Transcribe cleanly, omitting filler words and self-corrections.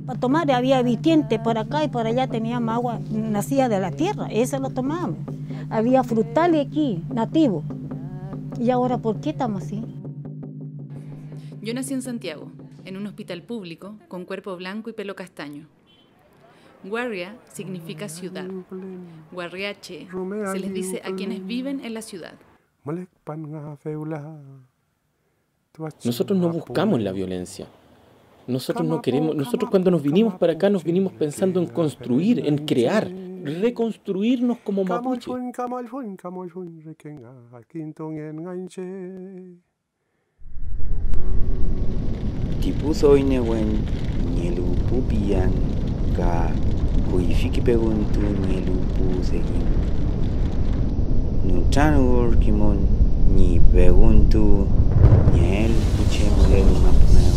Para tomar había vertiente por acá y por allá teníamos agua nacida de la tierra, eso lo tomábamos. Había frutales aquí, nativos. ¿Y ahora por qué estamos así? Yo nací en Santiago, en un hospital público, con cuerpo blanco y pelo castaño. Guarria significa ciudad. Guarriache se les dice a quienes viven en la ciudad. Nosotros no buscamos la violencia. Nosotros no queremos. Nosotros cuando nos vinimos para acá nos vinimos pensando en construir, en crear, reconstruirnos como mapuche. Tipuzoinewen Nielupupian ka Kuifikipeguntu Nielupusegin Nutanur Kimon Ni Peguntu Niel Puchemulel Mapna